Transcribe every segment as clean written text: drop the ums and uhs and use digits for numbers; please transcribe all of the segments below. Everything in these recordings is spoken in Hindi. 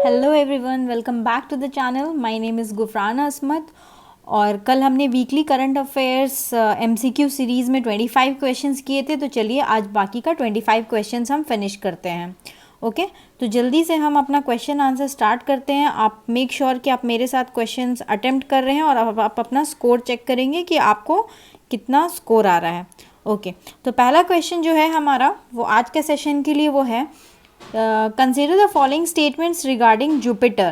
Hello everyone, welcome back to the channel. My name is Gufran Asmat. और कल हमने weekly current affairs MCQ series में 25 क्वेश्चंस किए थे। तो चलिए आज बाकी का 25 क्वेश्चंस हम फिनिश करते हैं। ओके, तो जल्दी से हम अपना क्वेश्चन आंसर स्टार्ट करते हैं। आप मेक श्योर कि आप मेरे साथ क्वेश्चंस अटेम्प्ट कर रहे हैं और आप अपना स्कोर चेक करेंगे कि आपको कितना स्कोर आ रहा है। ओके, तो पहला क्वेश्चन जो है हमारा वो आज के सेशन के लिए वो है consider the following statements regarding Jupiter.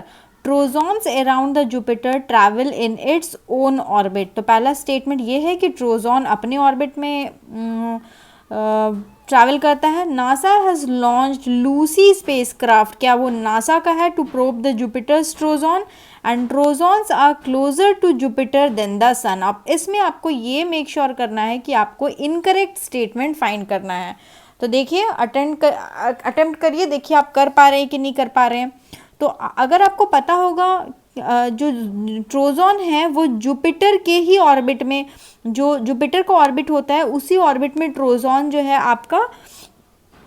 Trojans around the Jupiter travel in its own orbit. तो पहला स्टेटमेंट ये है कि ट्रोजॉन अपने ऑर्बिट में ट्रैवल करता है। NASA has launched Lucy spacecraft, क्या वो नासा का है, to probe the Jupiter's Trojan and Trojans are closer to Jupiter than the sun. अब इसमें आपको ये मेक श्योर करना है कि आपको इनकरेक्ट स्टेटमेंट फाइंड करना है। तो देखिए अटेम्प्ट करिए, देखिए आप कर पा रहे हैं कि नहीं कर पा रहे हैं। तो अगर आपको पता होगा जो ट्रोजॉन है वो जुपिटर के ही ऑर्बिट में, जो जुपिटर का ऑर्बिट होता है उसी ऑर्बिट में ट्रोजॉन जो है आपका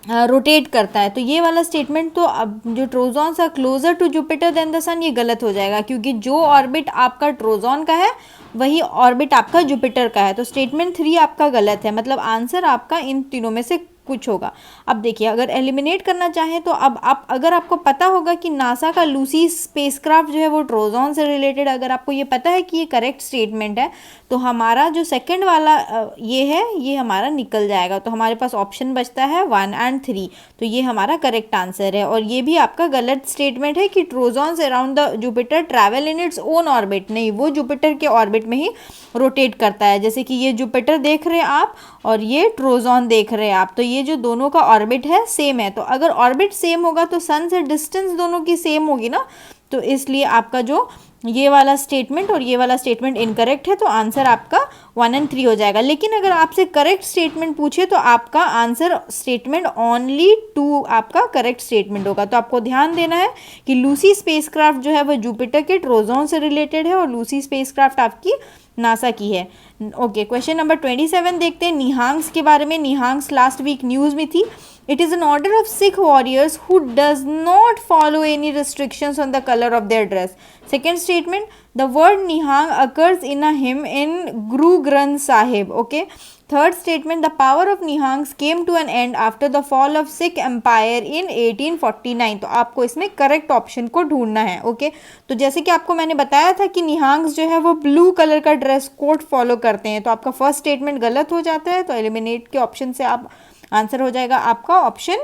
रोटेट करता है। तो ये वाला स्टेटमेंट तो अब जो Trojans are closer to Jupiter than the sun, ये गलत हो जाएगा क्योंकि जो ऑर्बिट आपका ट्रोजॉन का है वही ऑर्बिट आपका जुपिटर का है। तो स्टेटमेंट 3 आपका गलत है, मतलब आंसर आपका इन तीनों में से कुछ होगा। अब देखिए अगर एलिमिनेट करना चाहें तो अब आप अगर आपको पता होगा कि नासा का लूसी स्पेसक्राफ्ट जो है वो ट्रोजॉन से रिलेटेड, अगर आपको ये पता है कि ये करेक्ट स्टेटमेंट है तो हमारा जो सेकंड वाला ये है ये हमारा निकल जाएगा। तो हमारे पास ऑप्शन बचता है 1 और 3। तो ये हमारा करेक्ट आंसर है। और ये भी आपका गलत स्टेटमेंट है कि Trojans around the Jupiter travel in its own orbit. नहीं, वो जुपिटर के ऑर्बिट में ही रोटेट करता है। जैसे कि ये जुपिटर देख रहे हैं आप और ये ट्रोजॉन देख रहे हैं आप, तो ये जो दोनों का ऑर्बिट है सेम है। तो अगर ऑर्बिट सेम होगा तो सन से डिस्टेंस दोनों की सेम होगी ना, तो इसलिए आपका जो ये वाला स्टेटमेंट और ये वाला स्टेटमेंट इनकरेक्ट है। तो आंसर आपका 1 और 3 हो जाएगा। लेकिन अगर आपसे करेक्ट स्टेटमेंट पूछे तो आपका आंसर स्टेटमेंट ओनली 2 आपका करेक्ट स्टेटमेंट होगा। तो आपको ध्यान देना है कि लूसी स्पेसक्राफ्ट जो है वो जुपिटर के ट्रोजॉन से रिलेटेड है और लूसी स्पेसक्राफ्ट आपकी नासा की है। ओके, क्वेश्चन नंबर 27 देखते हैं निहांग्स के बारे में। निहांग्स लास्ट वीक न्यूज़ में थी। It is an order of Sikh warriors who does not follow any restrictions on the color of their dress. Second statement, the word Nihang occurs in a hymn in Guru Granth Sahib. Okay. Third statement, the power of Nihangs came to an end after the fall of Sikh Empire in 1849. तो आपको इसमें करेक्ट ऑप्शन को ढूंढना है। ओके, तो जैसे कि आपको मैंने बताया था कि निहांग्स जो है वो ब्लू कलर का ड्रेस कोड फॉलो करते हैं। तो आपका फर्स्ट स्टेटमेंट गलत हो जाता है, तो एलिमिनेट के ऑप्शन से आप आंसर हो जाएगा आपका ऑप्शन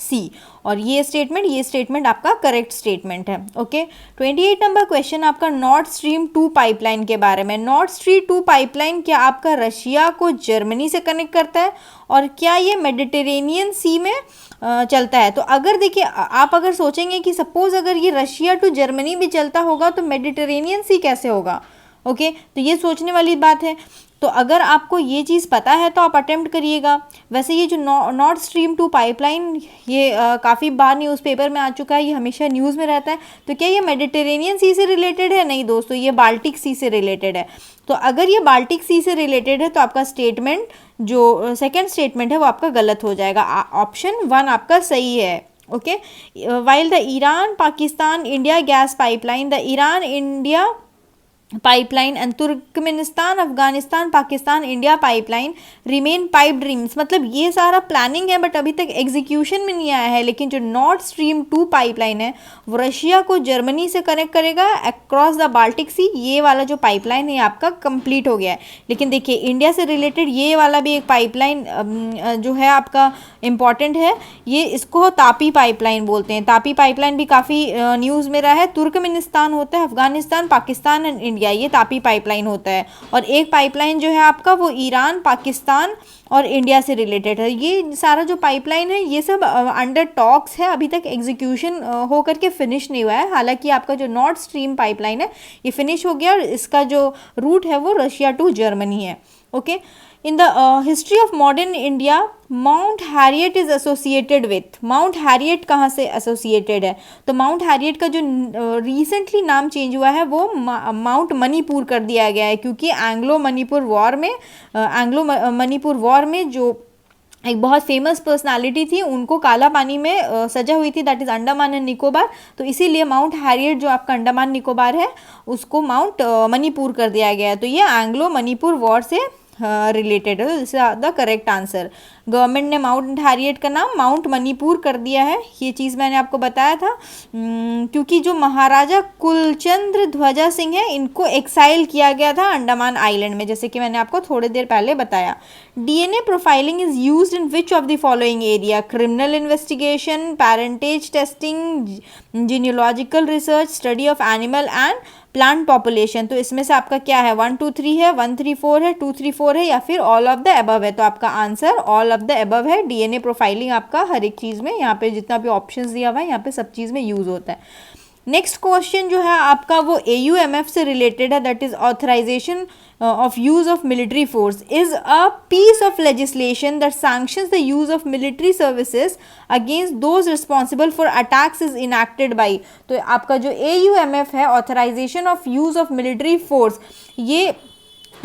सी। और ये स्टेटमेंट आपका करेक्ट स्टेटमेंट है। ओके, 28 नंबर क्वेश्चन आपका नॉर्थ स्ट्रीम 2 पाइपलाइन के बारे में। नॉर्थ स्ट्रीम 2 पाइपलाइन क्या आपका रशिया को जर्मनी से कनेक्ट करता है और क्या ये मेडिटेरेनियन सी में चलता है? तो अगर देखिए आप अगर सोचेंगे कि सपोज अगर ये रशिया टू जर्मनी भी चलता होगा तो मेडिटेरेनियन सी कैसे होगा? ओके, तो ये सोचने वाली बात है। तो अगर आपको ये चीज़ पता है तो आप अटेम्प्ट करिएगा। वैसे ये जो नॉर्थ स्ट्रीम 2 पाइपलाइन ये काफ़ी बार न्यूज़पेपर में आ चुका है, ये हमेशा न्यूज़ में रहता है। तो क्या ये मेडिटेरेनियन सी से रिलेटेड है? नहीं दोस्तों, ये बाल्टिक सी से रिलेटेड है। तो अगर ये बाल्टिक सी से रिलेटेड है तो आपका स्टेटमेंट जो सेकेंड स्टेटमेंट है वो आपका गलत हो जाएगा। ऑप्शन 1 आपका सही है। Okay, while the Iran Pakistan India gas pipeline, the Iran India pipeline and Turkmenistan Afghanistan Pakistan India pipeline remain pipe dreams, मतलब ये सारा प्लानिंग है बट अभी तक एग्जीक्यूशन में नहीं आया है। लेकिन जो नॉर्थ स्ट्रीम 2 पाइपलाइन है वो रशिया को जर्मनी से कनेक्ट करेगा अक्रॉस द बाल्टिक सी। ये वाला जो पाइपलाइन है आपका कंप्लीट हो गया है। लेकिन देखिए इंडिया से रिलेटेड ये वाला भी एक पाइपलाइन जो है आपका इम्पॉर्टेंट है। ये इसको तापी पाइपलाइन बोलते हैं। तापी पाइपलाइन भी काफ़ी न्यूज़ में रहा है। तुर्कमेनिस्तान होता है अफगानिस्तान पाकिस्तान एंड इंडिया, ये तापी पाइपलाइन होता है। और एक पाइपलाइन जो है आपका वो ईरान पाकिस्तान और इंडिया से रिलेटेड है। ये सारा जो पाइपलाइन है ये सब अंडर टॉक्स है, अभी तक एग्जीक्यूशन हो करके फिनिश नहीं हुआ है। हालांकि आपका जो नॉर्थ स्ट्रीम पाइपलाइन है ये फिनिश हो गया और इसका जो रूट है वो रशिया टू जर्मनी है। Okay, in the history of modern India mount Harriet is associated with. Mount Harriet कहाँ से एसोसिएटेड है? तो माउंट हैरियट का जो रिसेंटली नाम चेंज हुआ है वो माउंट मणिपुर कर दिया गया है क्योंकि एंग्लो मणिपुर वॉर में जो एक बहुत फेमस पर्सनालिटी थी, उनको काला पानी में सजा हुई थी, that is Andaman and Nicobar. तो इसीलिए माउंट हैरियट जो आपका अंडमान निकोबार है उसको माउंट मणिपुर कर दिया गया है। तो ये एंग्लो मणिपुर वॉर से रिलेटेड है, this is the correct answer. Government ने माउंट हैरियट का नाम माउंट मणिपुर कर दिया है, ये चीज़ मैंने आपको बताया था। क्योंकि जो महाराजा कुलचंद्र ध्वजा सिंह है इनको एक्साइल किया गया था अंडमान आइलैंड में, जैसे कि मैंने आपको थोड़ी देर पहले बताया। DNA profiling is used in which of the following area? Criminal investigation, parentage testing, genealogical research, study of animal and plant population. तो इसमें से आपका क्या है? 1 2 3 है, 1 3 4 है, 2 3 4 है, या फिर ऑल ऑफ द अबव है? तो आपका answer all of the above है। डीएनए प्रोफाइलिंग आपका हर एक चीज़ में, यहाँ पे जितना भी ऑप्शंस दिया हुआ है यहाँ पे सब चीज़ में यूज़ होता है। नेक्स्ट क्वेश्चन जो है आपका वो AUMF से रिलेटेड है, that is authorization of use of military force is a piece of legislation that sanctions the use of military services against those responsible for attacks is enacted by। तो आपका जो AUMF है, authorization of use of military force, ये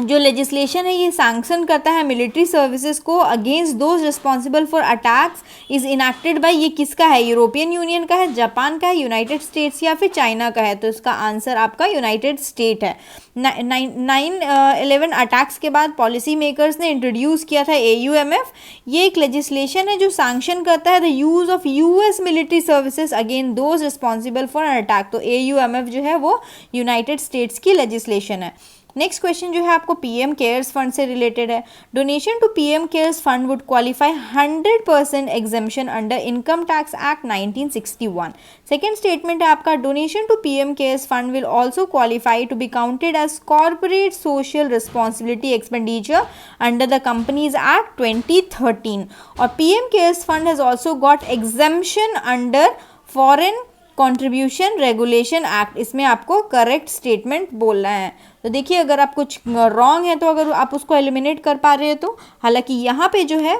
जो लेजिस्लेशन है ये सैंक्शन करता है मिलिट्री सर्विसेज को against those responsible for attacks is enacted by. ये किसका है? यूरोपियन यूनियन का है, जापान का है, यूनाइटेड स्टेट्स या फिर चाइना का है? तो इसका आंसर आपका यूनाइटेड स्टेट है। 9/11 अटैक्स के बाद पॉलिसी मेकर्स ने इंट्रोड्यूस किया था AUMF। ये एक लेजिस्लेशन है जो सैंक्शन करता है the use of US military services against those responsible for an attack. तो AUMF जो है वो यूनाइटेड स्टेट्स की लेजिस्लेशन है। नेक्स्ट क्वेश्चन जो है आपको PM केयर्स फंड से रिलेटेड है। Donation to PM cares fund would qualify 100% exemption under income tax act 1961। Second statement है आपका donation to PM cares fund will also qualify to be counted as corporate social responsibility expenditure under the companies act 2013। और PM cares fund has also got exemption under foreign contribution regulation act. इसमें आपको करेक्ट स्टेटमेंट बोलना है। तो देखिए अगर आप कुछ रॉन्ग है तो अगर आप उसको एलिमिनेट कर पा रहे हो तो, हालांकि यहाँ पे जो है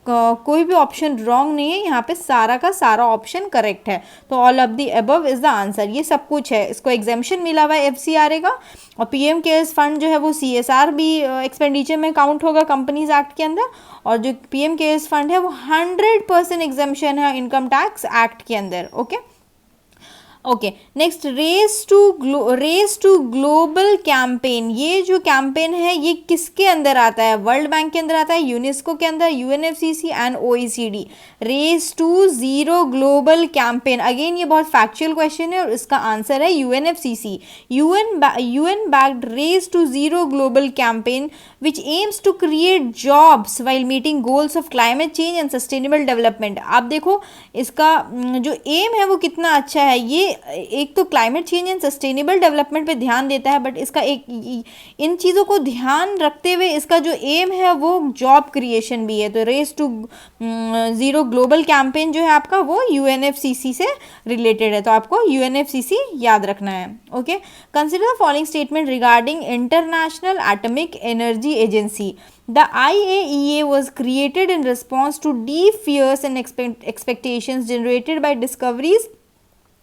कोई भी ऑप्शन रॉन्ग नहीं है, यहाँ पे सारा का सारा ऑप्शन करेक्ट है। तो all of the above is the answer, ये सब कुछ है। इसको एग्जेम्पशन मिला हुआ है FCRA का, और PM केयर्स फंड जो है वो CSR भी एक्सपेंडिचर में काउंट होगा कंपनीज एक्ट के अंदर, और जो PM केयर्स फंड है वो 100% एग्जेम्पशन है इनकम टैक्स एक्ट के अंदर। Okay okay next, race to global campaign. ये जो कैंपेन है ये किसके अंदर आता है? वर्ल्ड बैंक के अंदर आता है, यूनेस्को के अंदर, UNFCCC and OECD। Race to zero global campaign, again ये बहुत फैक्चुअल क्वेश्चन है और इसका आंसर है UNFCCC। UN backed race to zero global campaign which aims to create jobs while meeting goals of climate change and sustainable development। आप देखो इसका जो एम है वो कितना अच्छा है। ये एक तो climate change and sustainable development पे ध्यान देता है, बट इसका एक इन चीज़ों को ध्यान रखते हुए इसका जो एम है वो जॉब क्रिएशन भी है। तो race to zero global campaign जो है आपका वो UNFCCC से रिलेटेड है, तो आपको UNFCCC याद रखना है। Okay, consider the following statement regarding international atomic energy agency. The IAEA was created in response to deep fears and expectations generated by discoveries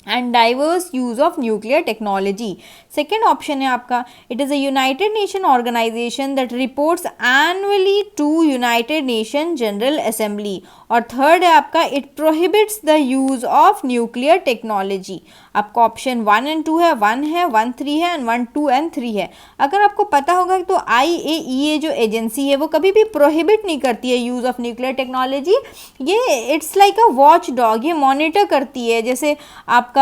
and diverse use of nuclear technology। Second option है आपका, it is a United Nations organization that reports annually to United Nations General Assembly। और थर्ड है आपका, it prohibits the use of nuclear technology। आपका ऑप्शन 1 and 2 है, 1 है, 1 3 है एंड 1 2 and 3 है। अगर आपको पता होगा तो IAEA जो एजेंसी है वो कभी भी प्रोहिबिट नहीं करती है यूज़ ऑफ न्यूक्लियर टेक्नोलॉजी। ये it's like a watch dog, ये मॉनिटर करती है। जैसे आपका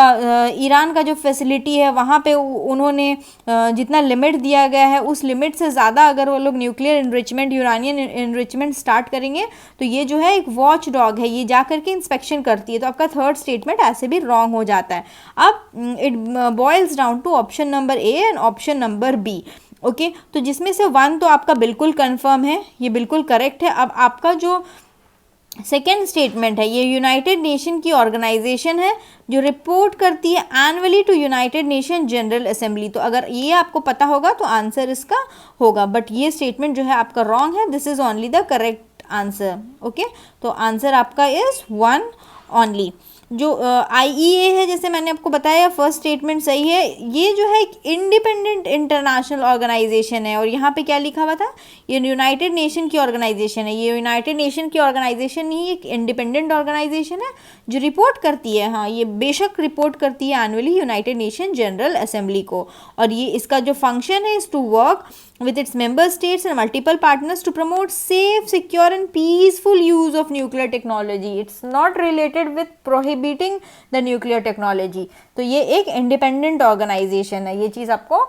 ईरान का जो फैसिलिटी है वहाँ पे उन्होंने जितना लिमिट दिया गया है उस लिमिट से ज़्यादा अगर वो लोग nuclear enrichment, uranium enrichment start करेंगे तो ये जो है एक वॉच डॉग है, ये जा करके इंस्पेक्शन करती है। तो आपका थर्ड स्टेटमेंट ऐसे भी रॉन्ग हो जाता है। अब it boils down to option number A and option number B। Okay, तो जिसमें से 1 तो आपका बिल्कुल कंफर्म है, ये बिल्कुल करेक्ट है। अब आपका जो सेकेंड स्टेटमेंट है ये यूनाइटेड नेशन की ऑर्गेनाइजेशन है जो रिपोर्ट करती है annually to United Nation General Assembly. तो अगर ये आपको पता होगा तो आंसर इसका होगा, बट ये स्टेटमेंट जो है आपका रॉन्ग है। This is only the correct answer. Okay, तो आंसर आपका इज 1 ओनली। जो IEA है, जैसे मैंने आपको बताया, फर्स्ट स्टेटमेंट सही है। ये जो है एक इंडिपेंडेंट इंटरनेशनल ऑर्गेनाइजेशन है, और यहाँ पे क्या लिखा हुआ था, ये यूनाइटेड नेशन की ऑर्गेनाइजेशन है। ये यूनाइटेड नेशन की ऑर्गेनाइजेशन नहीं, एक इंडिपेंडेंट ऑर्गेनाइजेशन है जो रिपोर्ट करती है, हाँ ये बेशक रिपोर्ट करती है annually United Nation General Assembly को। और ये इसका जो फंक्शन है is to work with its member states and multiple partners to promote safe, secure and peaceful use of nuclear technology. It's not related with prohibiting the nuclear technology. तो ये एक independent organization है, ये चीज़ आपको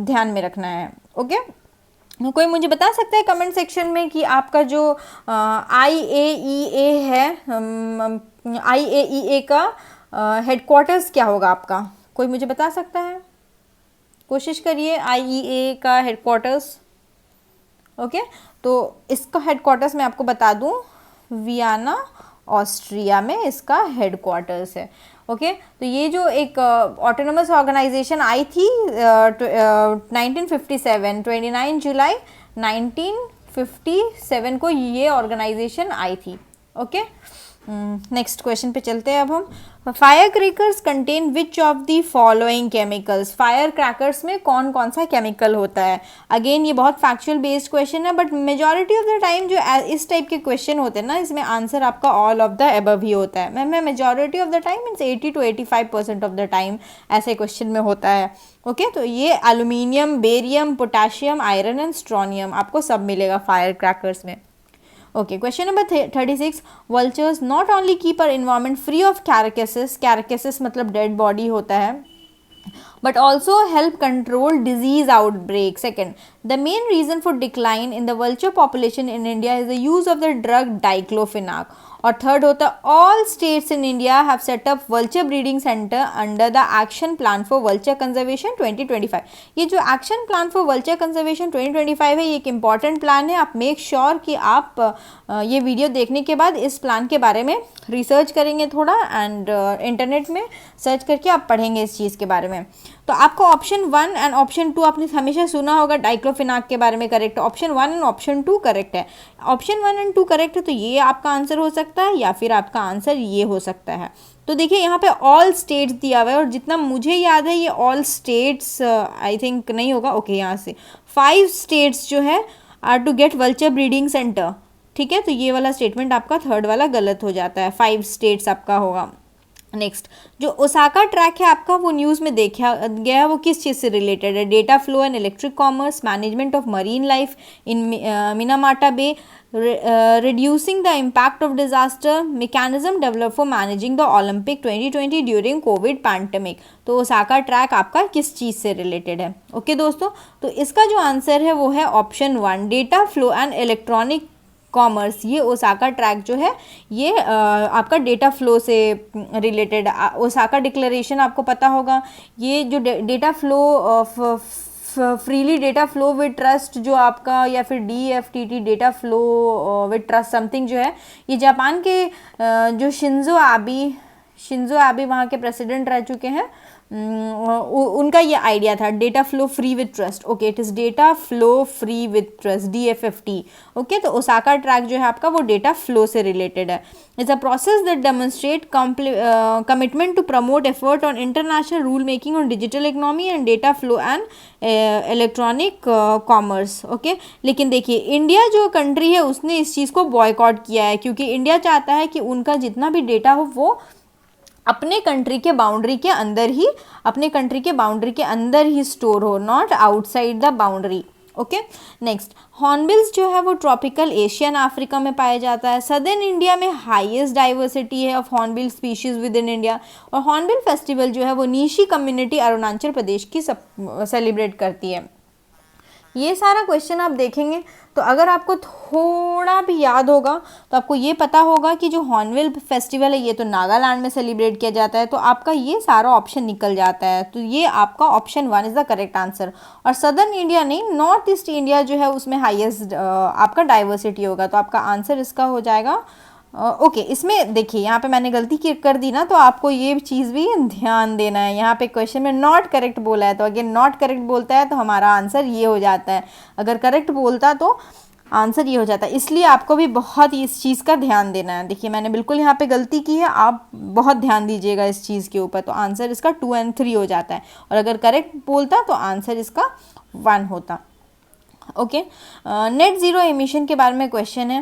ध्यान में रखना है। ओके, कोई मुझे बता सकता है कमेंट सेक्शन में कि आपका जो IAEA है, IAEA का हेडक्वार्टर्स क्या होगा आपका? कोई मुझे बता सकता है? कोशिश करिए। IEA का हेडक्वार्टर्स, ओके, तो इसका हेडक्वार्टर्स मैं आपको बता दूं, वियना ऑस्ट्रिया में इसका हेडक्वार्टर्स है। ओके, तो ये जो एक ऑटोनोमस ऑर्गेनाइजेशन आई थी 1957, 29 जुलाई 1957 को ये ऑर्गेनाइजेशन आई थी। ओके, नेक्स्ट क्वेश्चन पे चलते हैं अब हम। Fire crackers contain which of the following chemicals? Fire crackers में कौन कौन सा केमिकल होता है? अगेन ये बहुत फैक्चुअल बेस्ड क्वेश्चन है, but majority of the time जो इस टाइप के क्वेश्चन होते हैं ना, इसमें आंसर आपका ऑल ऑफ द अबव ही होता है। मैं majority of the time means 80 to 85% of the time ऐसे क्वेश्चन में होता है। ओके, तो ये aluminium, barium, potassium, iron and strontium आपको सब मिलेगा फायर क्रैकर्स में। Okay, question number 36. Vultures not only keep our environment free of carcasses, carcasses मतलब dead body होता है, but also help control disease outbreak. Second, the main reason for decline in the vulture population in India is the use of the drug diclofenac. और थर्ड होता है, all states in India have set up vulture breeding centre under the action plan for vulture conservation 2025। ये जो action plan for vulture conservation 2025 है, ये एक इंपॉर्टेंट प्लान है। आप मेक श्योर कि आप ये वीडियो देखने के बाद इस प्लान के बारे में रिसर्च करेंगे थोड़ा, एंड इंटरनेट में सर्च करके आप पढ़ेंगे इस चीज़ के बारे में। तो आपको ऑप्शन 1 एंड ऑप्शन 2 आपने हमेशा सुना होगा डाइक्लोफेनाक के बारे में, correct. Option 1 and option 2 correct है। ऑप्शन 1 एंड 2 करेक्ट है, तो ये आपका आंसर हो सकता है, या फिर आपका आंसर ये हो सकता है। तो देखिए यहाँ पे ऑल स्टेट्स दिया हुआ है, और जितना मुझे याद है ये ऑल स्टेट्स आई थिंक नहीं होगा। ओके, यहाँ से 5 स्टेट्स जो है are to get vulture breeding centre, ठीक है। तो ये वाला स्टेटमेंट आपका थर्ड वाला गलत हो जाता है, 5 स्टेट्स आपका होगा। नेक्स्ट, जो ओसाका ट्रैक है आपका, वो न्यूज़ में देखा गया है, वो किस चीज़ से रिलेटेड है? Data flow and electric commerce, management of marine life in Minamata Bay, reducing the impact of disaster, mechanism developed for managing the Olympic 2020 during COVID pandemic। तो ओसाका ट्रैक आपका किस चीज़ से रिलेटेड है? ओके दोस्तों, तो इसका जो आंसर है वो है option 1, data flow and electronic commerce. ये ओसाका ट्रैक जो है ये आपका डेटा फ्लो से रिलेटेड। ओसाका डिक्लेरेशन आपको पता होगा, ये जो data flow freely data flow with trust जो आपका, या फिर DFTT data flow with trust something जो है, ये जापान के जो शिंजो आबी वहाँ के प्रेसिडेंट रह चुके हैं, उनका ये आइडिया था, data flow free with trust. Okay, it is data flow free with trust, DFFT। Okay, तो ओसाका ट्रैक जो है आपका वो डेटा फ्लो से रिलेटेड है। It's a process that demonstrate commitment to promote effort on international rule making on digital economy and data flow and electronic commerce. Okay, लेकिन देखिए इंडिया जो कंट्री है उसने इस चीज़ को बॉयकॉट किया है, क्योंकि इंडिया चाहता है कि उनका जितना भी डेटा हो वो अपने कंट्री के बाउंड्री के अंदर ही स्टोर हो, not outside the boundary. Okay, next, hornbills जो है वो ट्रॉपिकल एशियन अफ्रीका में पाया जाता है। सदर्न इंडिया में हाईएस्ट डाइवर्सिटी है of hornbill species with in India, और हॉर्नबिल फेस्टिवल जो है वो नीशी कम्युनिटी अरुणाचल प्रदेश की सेलिब्रेट करती है। ये सारा क्वेश्चन आप देखेंगे तो अगर आपको थोड़ा भी याद होगा तो आपको ये पता होगा कि जो हॉर्नबिल फेस्टिवल है ये तो नागालैंड में सेलिब्रेट किया जाता है, तो आपका ये सारा ऑप्शन निकल जाता है। तो ये आपका option 1 is the correct answer. और सदर्न इंडिया नहीं, नॉर्थ ईस्ट इंडिया जो है उसमें हाईएस्ट आपका डाइवर्सिटी होगा, तो आपका आंसर इसका हो जाएगा ओके। इसमें देखिए यहाँ पे मैंने गलती कर दी ना, तो आपको ये चीज़ भी ध्यान देना है। यहाँ पे क्वेश्चन में नॉट करेक्ट बोला है, तो अगेन नॉट करेक्ट बोलता है तो हमारा आंसर ये हो जाता है। अगर करेक्ट बोलता तो आंसर ये हो जाता है। इसलिए आपको भी बहुत इस चीज़ का ध्यान देना है। देखिए मैंने बिल्कुल यहाँ पे गलती की है, आप बहुत ध्यान दीजिएगा इस चीज़ के ऊपर। तो आंसर इसका 2 और 3 हो जाता है, और अगर करेक्ट बोलता तो आंसर इसका 1 होता। ओके, नेट ज़ीरो एमिशन के बारे में क्वेश्चन है।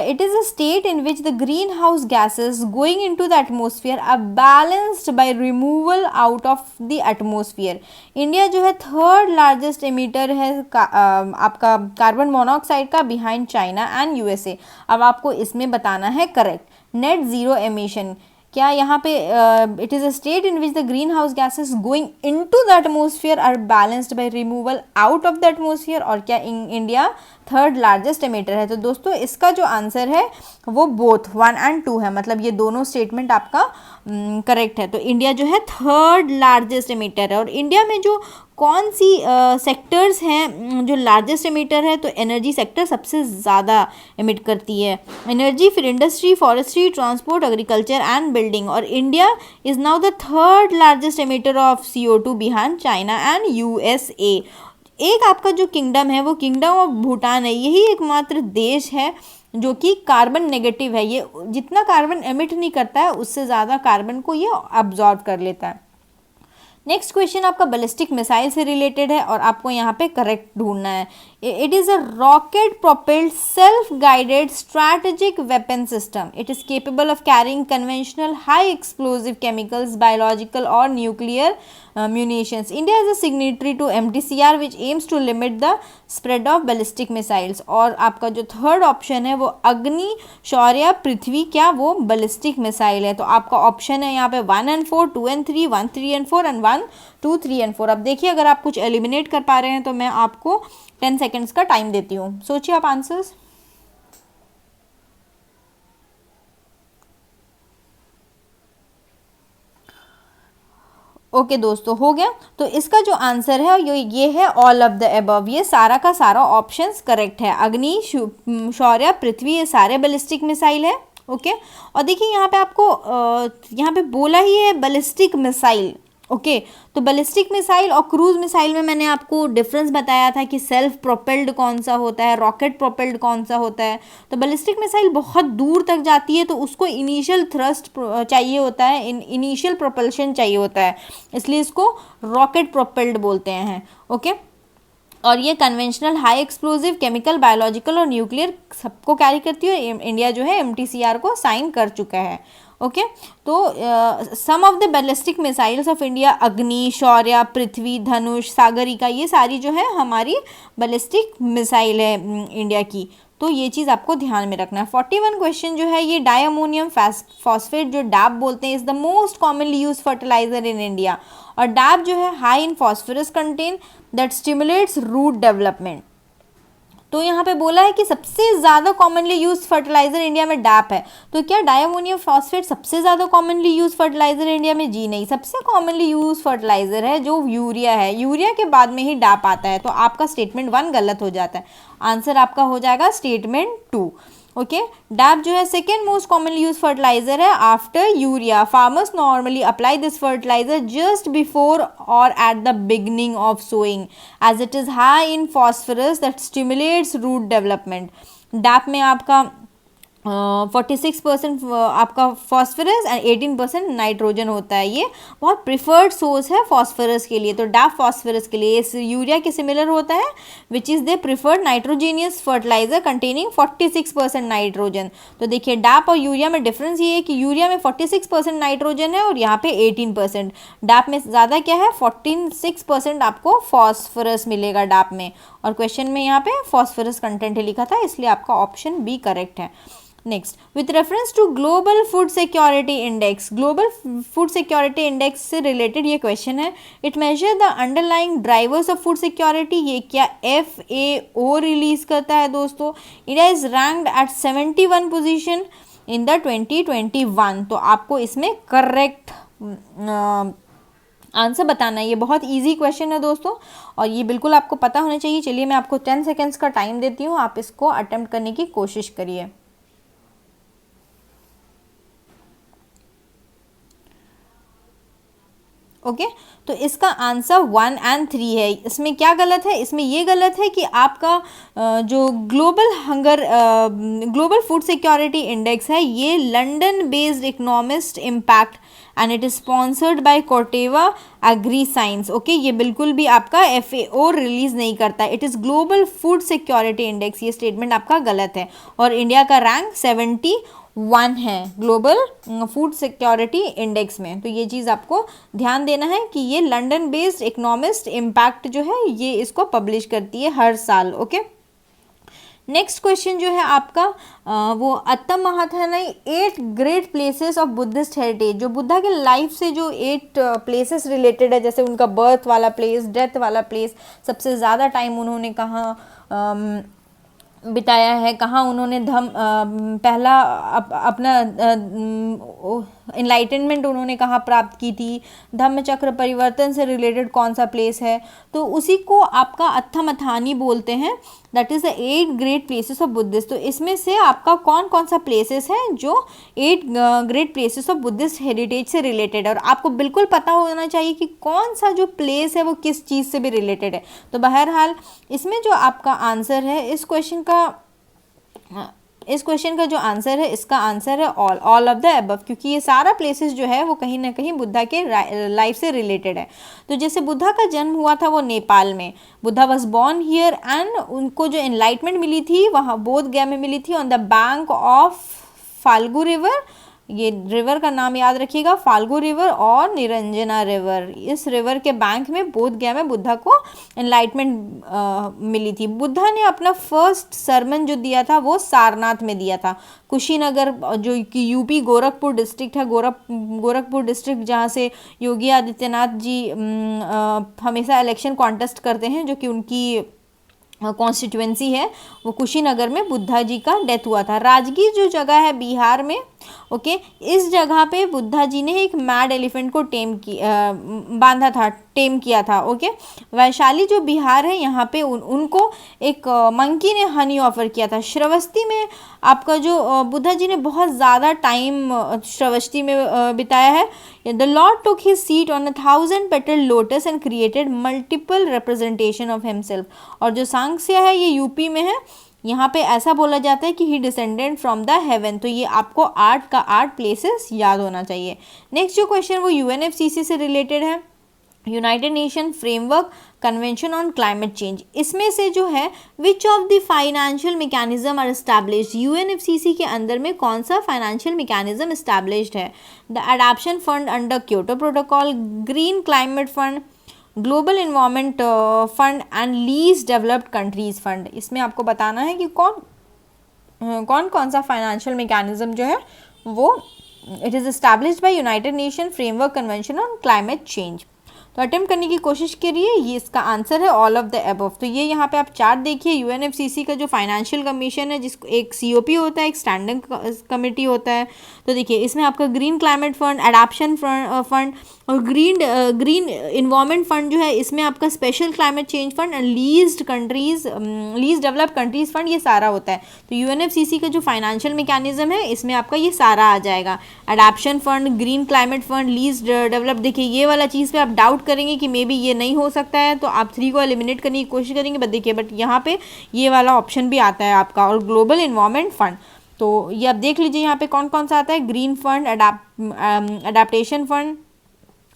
It is a state in which the green house gases going into the atmosphere are balanced by removal out of the atmosphere. India जो है थर्ड लार्जेस्ट एमिटर है आपका कार्बन मोनोऑक्साइड का, बिहाइंड चाइना एंड यूएसए। अब आपको इसमें बताना है करेक्ट नेट ज़ीरो एमिशन। क्या यहाँ पे it is a state in which the green house gases going into the atmosphere are balanced by removal out of the atmosphere, और क्या इंडिया थर्ड लार्जेस्ट एमिटर है। तो दोस्तों इसका जो आंसर है वो बोथ 1 और 2 है, मतलब ये दोनों स्टेटमेंट आपका करेक्ट है। तो इंडिया जो है थर्ड लार्जेस्ट एमिटर है। और इंडिया में जो कौन सी सेक्टर्स हैं जो लार्जेस्ट एमिटर है, तो एनर्जी सेक्टर सबसे ज़्यादा एमिट करती है। एनर्जी, फिर industry, forestry, transport, agriculture and building. और India is now the third largest emitter of CO2 behind China and USA। एक आपका जो किंगडम है वो किंगडम ऑफ भूटान है, यही एकमात्र देश है जो कि कार्बन नेगेटिव है। ये जितना कार्बन एमिट नहीं करता है उससे ज़्यादा कार्बन को ये अब्जॉर्ब कर लेता है। नेक्स्ट क्वेश्चन आपका बैलिस्टिक मिसाइल से रिलेटेड है, और आपको यहाँ पे करेक्ट ढूंढना है। It is a rocket propelled self guided strategic weapon system. It is capable of carrying conventional high explosive chemicals, biological और nuclear munitions. India is a signatory to MTCR which aims to limit the spread of ballistic missiles. और आपका जो थर्ड ऑप्शन है वो अग्नि, शौर्य, पृथ्वी, क्या वो बैलिस्टिक मिसाइल है। तो आपका ऑप्शन है यहाँ पे 1 और 4, 2 और 3, 1, 3 और 4 एंड 1, 2, 3 और 4। अब देखिए अगर आप कुछ एलिमिनेट कर पा रहे हैं तो मैं आपको 10 सेकेंड्स का टाइम देती हूँ, सोचिए आप आंसर्स। ओके दोस्तों, हो गया। तो इसका जो आंसर है ये है ऑल ऑफ द अबव। ये सारा का सारा ऑप्शंस करेक्ट है। अग्नि, शौर्य, पृथ्वी, ये सारे बैलिस्टिक मिसाइल है। ओके, और देखिए यहाँ पे आपको यहाँ पे बोला ही है बैलिस्टिक मिसाइल। ओके, तो बैलिस्टिक मिसाइल और क्रूज मिसाइल में मैंने आपको डिफरेंस बताया था कि सेल्फ प्रोपेल्ड कौन सा होता है, रॉकेट प्रोपेल्ड कौन सा होता है। तो बैलिस्टिक मिसाइल बहुत दूर तक जाती है तो उसको इनिशियल थ्रस्ट चाहिए होता है, इनिशियल प्रोपल्शन चाहिए होता है, इसलिए इसको रॉकेट प्रोपेल्ड बोलते हैं। ओके, और ये conventional high explosive, chemical, biological और न्यूक्लियर सबको कैरी करती है। और इंडिया जो है MTCR को साइन कर चुका है। ओके, तो some of the ballistic missiles of India, Agni, Shaurya, पृथ्वी, धनुष, सागरिका, ये सारी जो है हमारी बैलिस्टिक मिसाइल है इंडिया की। तो ये चीज़ आपको ध्यान में रखना है। 41 क्वेश्चन जो है ये डायमोनियम फॉस्फेट जो डैप बोलते हैं is the most commonly use fertiliser in India. और डैप जो है high in phosphorus content that stimulates root development. तो यहाँ पे बोला है कि सबसे ज़्यादा कॉमनली यूज फर्टिलाइजर इंडिया में डैप है। तो क्या डायमोनियम फॉस्फेट सबसे ज़्यादा कॉमनली यूज फर्टिलाइजर इंडिया में? जी नहीं, सबसे कॉमनली यूज फर्टिलाइजर है जो यूरिया है। यूरिया के बाद में ही डैप आता है। तो आपका स्टेटमेंट 1 गलत हो जाता है। आंसर आपका हो जाएगा स्टेटमेंट 2। ओके, डैप जो है second most commonly use fertiliser है after urea. Farmers normally apply this fertiliser just before और at the beginning of sowing as it is high in phosphorus that stimulates root development. DAP में आपका 46% आपका फॉस्फोरस एंड 18% नाइट्रोजन होता है। ये बहुत प्रिफर्ड सोर्स है फॉस्फोरस के लिए। तो डैप फॉस्फोरस के लिए इस यूरिया के सिमिलर होता है which is the preferred nitrogenous fertiliser containing 46% nitrogen. तो देखिए डैप और यूरिया में डिफरेंस ये है कि यूरिया में 46% नाइट्रोजन है और यहाँ पे 18%। डैप में ज़्यादा क्या है, 46% आपको फॉस्फोरस मिलेगा डैप में। और क्वेश्चन में यहाँ पे फॉस्फोरस कंटेंट लिखा था, इसलिए आपका ऑप्शन बी करेक्ट है। Next, with reference to global food security index, global food security index से रिलेटेड ये क्वेश्चन है। It measure the underlying drivers of food security. ये क्या FAO रिलीज करता है दोस्तों। India is ranked at 71 position in the 2021। तो आपको इसमें करेक्ट आंसर बताना है। ये बहुत इजी क्वेश्चन है दोस्तों और ये बिल्कुल आपको पता होना चाहिए। चलिए मैं आपको 10 सेकेंड्स का टाइम देती हूँ, आप इसको अटेम्प्ट करने की कोशिश करिए। ओके तो इसका आंसर 1 और 3 है। इसमें क्या गलत है, इसमें ये गलत है कि आपका जो ग्लोबल फूड सिक्योरिटी इंडेक्स है ये London based economist impact and it is sponsored by Corteva agri science. Okay ये बिल्कुल भी आपका FAO रिलीज नहीं करता, it is global food security index. ये स्टेटमेंट आपका गलत है और इंडिया का रैंक 71 है ग्लोबल फूड सिक्योरिटी इंडेक्स में। तो ये चीज़ आपको ध्यान देना है कि ये लंदन बेस्ड इकोनॉमिस्ट इम्पैक्ट जो है ये इसको पब्लिश करती है हर साल। ओके नेक्स्ट क्वेश्चन जो है आपका वो अत्तम महाथानाई 8 great places of Buddhist heritage, जो बुद्धा के लाइफ से जो 8 प्लेसेस रिलेटेड है, जैसे उनका बर्थ वाला प्लेस, डेथ वाला प्लेस, सबसे ज़्यादा टाइम उन्होंने कहाँ बिताया है, कहाँ उन्होंने पहला अपना इनलाइटनमेंट उन्होंने कहाँ प्राप्त की थी, धम्म चक्र परिवर्तन से रिलेटेड कौन सा प्लेस है, तो उसी को आपका अत्थमथानी बोलते हैं। That is the 8 great places of Buddhist. तो इसमें से आपका कौन कौन सा प्लेसेस है जो 8 great places of Buddhist heritage से रिलेटेड है, और आपको बिल्कुल पता होना चाहिए कि कौन सा जो प्लेस है वो किस चीज़ से भी रिलेटेड है। तो बहरहाल इसमें जो आपका आंसर है इस क्वेश्चन का जो आंसर है, इसका आंसर है ऑल ऑफ द अबव, क्योंकि ये सारा प्लेसेस जो है वो कहीं ना कहीं बुद्धा के लाइफ से रिलेटेड है। तो जैसे बुद्धा का जन्म हुआ था वो नेपाल में, Buddha was born here and उनको जो एनलाइटमेंट मिली थी वहाँ बोध गया में मिली थी, on the bank of Falgu river. ये रिवर का नाम याद रखिएगा, फाल्गु रिवर और निरंजना रिवर। इस रिवर के बैंक में बोध गया में बुद्धा को एनलाइटमेंट मिली थी। बुद्धा ने अपना फर्स्ट सरमन जो दिया था वो सारनाथ में दिया था, कुशीनगर जो कि यूपी गोरखपुर डिस्ट्रिक्ट है, गोरखपुर डिस्ट्रिक्ट जहाँ से योगी आदित्यनाथ जी हमेशा इलेक्शन कॉन्टेस्ट करते हैं, जो कि उनकी कॉन्स्टिट्यूएंसी है, वो कुशीनगर में बुद्धा जी का डेथ हुआ था। राजगीर जो जगह है बिहार में, ओके इस जगह पे बुद्धा जी ने एक मैड एलिफेंट को टेम किया था। ओके वैशाली जो बिहार है यहाँ पे उनको एक मंकी ने हनी ऑफर किया था। श्रावस्ती में आपका जो बुद्धा जी ने बहुत ज़्यादा टाइम श्रावस्ती में बिताया है। The Lord took his seat on 1000 petal lotus and created multiple representation of himself. और जो सांक्ष्य है ये यूपी में है, यहाँ पे ऐसा बोला जाता है कि ही डिसेंडेड फ्रॉम द हेवन। तो ये आपको 8 प्लेसेस याद होना चाहिए। नेक्स्ट जो क्वेश्चन वो UNFCCC से रिलेटेड है, United Nation framework convention on climate change. इसमें से जो है which of the financial mechanism are established, UNFCCC के अंदर में कौन सा फाइनेंशियल मैकेनिज्म एस्टैब्लिश्ड है? The adaptation fund under Kyoto protocol, green climate fund, global environment fund and least developed countries fund. इसमें आपको बताना है कि कौन सा फाइनेंशियल मैकेनिज्म जो है वो it is established bye United Nation framework convention on climate change. तो अटेम्प्ट करने की कोशिश करिए, ये इसका आंसर है ऑल ऑफ द अबव। तो ये यहाँ पे आप चार्ट देखिए, UNFCCC का जो फाइनेंशियल कमीशन है, जिसको एक COP होता है, एक स्टैंडिंग कमेटी होता है। तो देखिए इसमें आपका green climate fund, adaption fund और ग्रीन इन्वायरमेंट फंड जो है, इसमें आपका special climate change fund and least developed countries fund, ये सारा होता है। तो UNFCCC का जो फाइनेंशियल मैकेनिज्म है इसमें आपका ये सारा आ जाएगा, adaption fund, green climate fund, least developed. देखिए ये वाला चीज़ पे आप डाउट करेंगे कि मे बी ये नहीं हो सकता है, तो आप 3 को एलिमिनेट करने की कोशिश करेंगे, बट देखिए बट यहाँ पे ये वाला ऑप्शन भी आता है आपका, और ग्लोबल इन्वायरमेंट फंड। तो ये आप देख लीजिए यहाँ पे कौन कौन सा आता है, green fund, adaptation fund,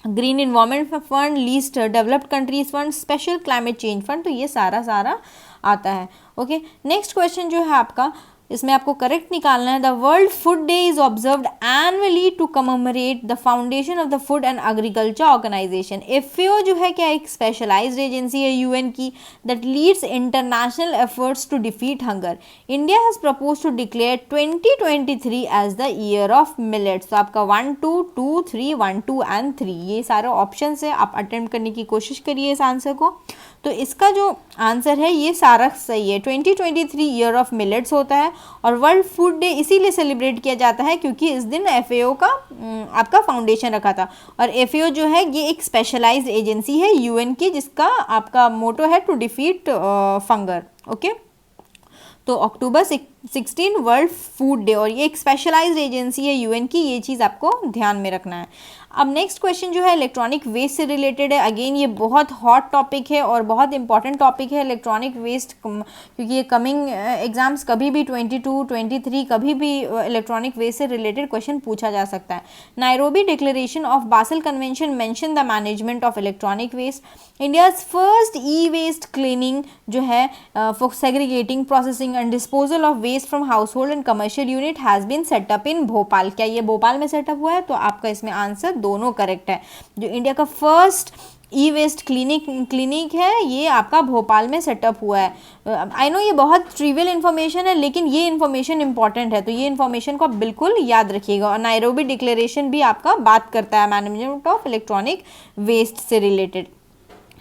green environment fund, least developed countries fund, special climate change fund. तो ये सारा आता है। ओके नेक्स्ट क्वेश्चन जो है आपका, इसमें आपको करेक्ट निकालना है। The world food day is observed annually to commemorate the foundation of the food and agriculture organisation. FAO जो है क्या एक स्पेशलाइज्ड एजेंसी है UN की that leads international efforts to defeat hunger. India has propose to declare 2023 as the year of millets. तो आपका 1 2 2 3 1 2 एंड 3 ये सारे ऑप्शन है, आप अटेम्प्ट करने की कोशिश करिए इस आंसर को। तो इसका जो आंसर है ये सारा सही है। 2023 ईयर ऑफ मिलेट्स होता है, और वर्ल्ड फूड डे इसीलिए सेलिब्रेट किया जाता है क्योंकि इस दिन FAO का आपका फाउंडेशन रखा था। और FAO जो है ये एक स्पेशलाइज्ड एजेंसी है UN की, जिसका आपका मोटो है टू डिफीट फंगर। ओके तो अक्टूबर 16 वर्ल्ड फूड डे, और ये एक स्पेशलाइज्ड एजेंसी है यूएन की, ये चीज़ आपको ध्यान में रखना है। अब नेक्स्ट क्वेश्चन जो है इलेक्ट्रॉनिक वेस्ट से रिलेटेड है। अगेन ये बहुत हॉट टॉपिक है और बहुत इंपॉर्टेंट टॉपिक है इलेक्ट्रॉनिक वेस्ट, क्योंकि ये कमिंग एग्जाम्स कभी भी 22, 23 कभी भी इलेक्ट्रॉनिक वेस्ट से रिलेटेड क्वेश्चन पूछा जा सकता है। Nairobi declaration of Basel convention mention the management of electronic waste. India's first E waste cleaning जो है for segregating, processing and disposal of waste from house hold and commercial unit has been set up in Bhopal. क्या ये भोपाल में सेटअप हुआ है? तो आपका इसमें आंसर दोनों करेक्ट है। जो इंडिया का फर्स्ट ई वेस्ट क्लिनिक है ये आपका भोपाल में सेटअप हुआ है। आई नो ये बहुत ट्रिवियल इन्फॉर्मेशन है, लेकिन ये इन्फॉर्मेशन इंपॉर्टेंट है, तो ये इन्फॉर्मेशन को आप बिल्कुल याद रखिएगा। और नायरोबी डिक्लेरेशन भी आपका बात करता है मैनेजमेंट ऑफ इलेक्ट्रॉनिक वेस्ट से रिलेटेड।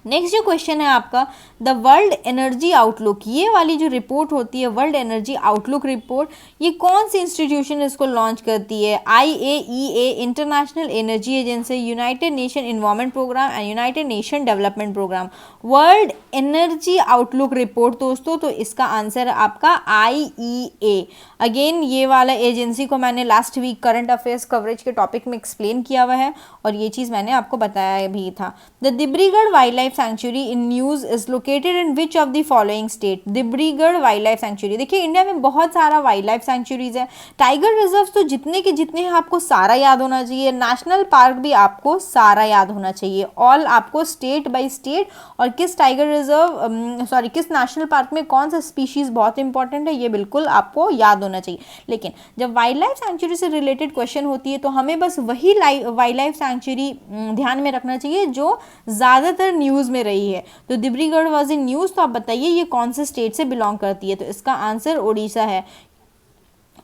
नेक्स्ट जो क्वेश्चन है आपका, द वर्ल्ड एनर्जी आउटलुक, ये वाली जो रिपोर्ट होती है वर्ल्ड एनर्जी आउटलुक रिपोर्ट, ये कौन सी इंस्टीट्यूशन इसको लॉन्च करती है? IAEA international energy agency, United Nation environment programme and United Nation development programme. World energy outlook report दोस्तों, तो इसका आंसर है आपका IEA। अगेन ये वाला एजेंसी को मैंने last week current affairs coverage के टॉपिक में एक्सप्लेन किया हुआ है और ये चीज़ मैंने आपको बताया भी था। The Debrigarh wild life sanctuary in news is located in which of the following state? Debrigarh wild life sanctuary, देखिए इंडिया में बहुत सारा वाइल्ड लाइफ सेंचुरीज है। टाइगर रिजर्व तो जितने के जितने हैं आपको सारा याद होना चाहिए, नेशनल पार्क भी आपको सारा याद होना चाहिए। ऑल आपको स्टेट बाय स्टेट और किस टाइगर रिजर्व किस नेशनल पार्क में कौन सा स्पीशीज बहुत इंपॉर्टेंट है ये बिल्कुल आपको याद होना चाहिए। लेकिन जब वाइल्ड लाइफ सेंचुरी से रिलेटेड क्वेश्चन होती है तो हमें बस वही वाइल्ड लाइफ सेंचुरी ध्यान में रखना चाहिए जो ज़्यादातर न्यूज़ में रही है। तो दिब्रीगढ़ वाज इन न्यूज़, तो आप बताइए ये कौन से स्टेट से बिलोंग करती है? तो इसका आंसर उड़ीसा है।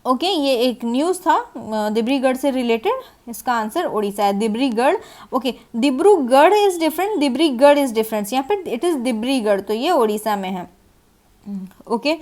ओके ये एक न्यूज़ था दिब्रीगढ़ से रिलेटेड, इसका आंसर उड़ीसा है। Debrigarh, okay Dibrugarh is different, Debrigarh is different, यहाँ पे इट इज़ दिब्रीगढ़, तो ये उड़ीसा में है। ओके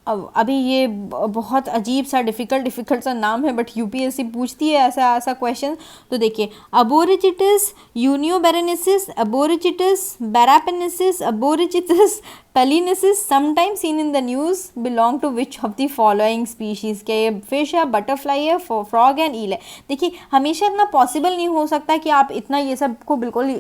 अभी ये बहुत अजीब सा डिफ़िकल्ट सा नाम है, बट यूपीएससी पूछती है ऐसा क्वेश्चन। तो देखिए Aborichthys uniobarensis, Aborichthys barapensis, Aborichthys palinensis sometime seen in the news belong to which of the following species? क्या ये फिश है, बटरफ्लाई है, फ्रॉग एंड ईल है? देखिए हमेशा इतना पॉसिबल नहीं हो सकता कि आप इतना ये सब को बिल्कुल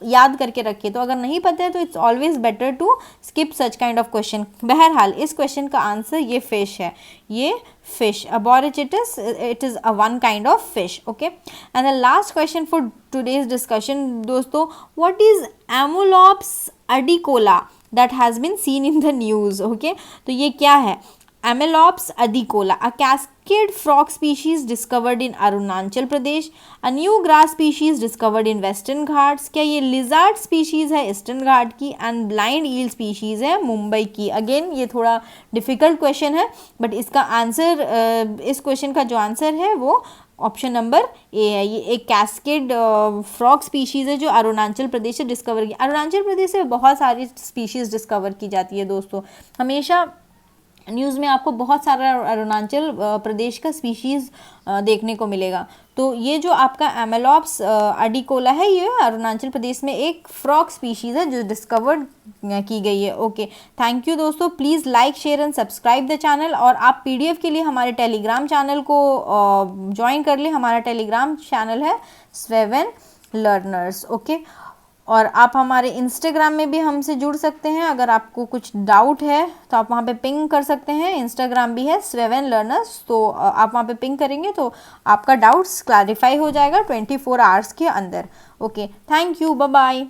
याद करके रखिए, तो अगर नहीं पता है तो it's always better to skip such kind of question. बहरहाल इस क्वेश्चन का आंसर ये फिश है, ये fish. Aborigines, it is a one kind of fish. Okay, and the last question for today's discussion दोस्तों, what is Amolops adicola that has been seen in the news? Okay, तो ये क्या है? Amolops adicola, a cascade frog species discovered in Arunachal Pradesh, a new grass species discovered in Western Ghats. क्या ये lizard species है ईस्टर्न घाट की, एंड blind eel species है मुंबई की? अगेन ये थोड़ा डिफिकल्ट क्वेश्चन है, बट इसका आंसर इस क्वेश्चन का जो आंसर है वो ऑप्शन नंबर ए है। ये एक कैस्केड फ्रॉग स्पीशीज़ है जो अरुणाचल प्रदेश से डिस्कवर की। अरुणाचल प्रदेश से बहुत सारी स्पीशीज़ डिस्कवर की जाती है दोस्तों, हमेशा न्यूज़ में आपको बहुत सारा अरुणाचल प्रदेश का स्पीशीज़ देखने को मिलेगा। तो ये जो आपका एमेलॉप्स अडिकोला है ये अरुणाचल प्रदेश में एक फ्रॉग स्पीशीज़ है जो डिस्कवर्ड की गई है। ओके थैंक यू दोस्तों, please like share and subscribe the channel, और आप PDF के लिए हमारे टेलीग्राम चैनल को ज्वाइन कर ले। हमारा टेलीग्राम चैनल है स्वेवन लर्नर्स। ओके, और आप हमारे इंस्टाग्राम में भी हमसे जुड़ सकते हैं। अगर आपको कुछ डाउट है तो आप वहाँ पे पिंग कर सकते हैं। इंस्टाग्राम भी है स्वेवन लर्नर्स, तो आप वहाँ पे पिंग करेंगे तो आपका डाउट्स क्लैरिफाई हो जाएगा 24 आवर्स के अंदर। Okay thank you, bye bye.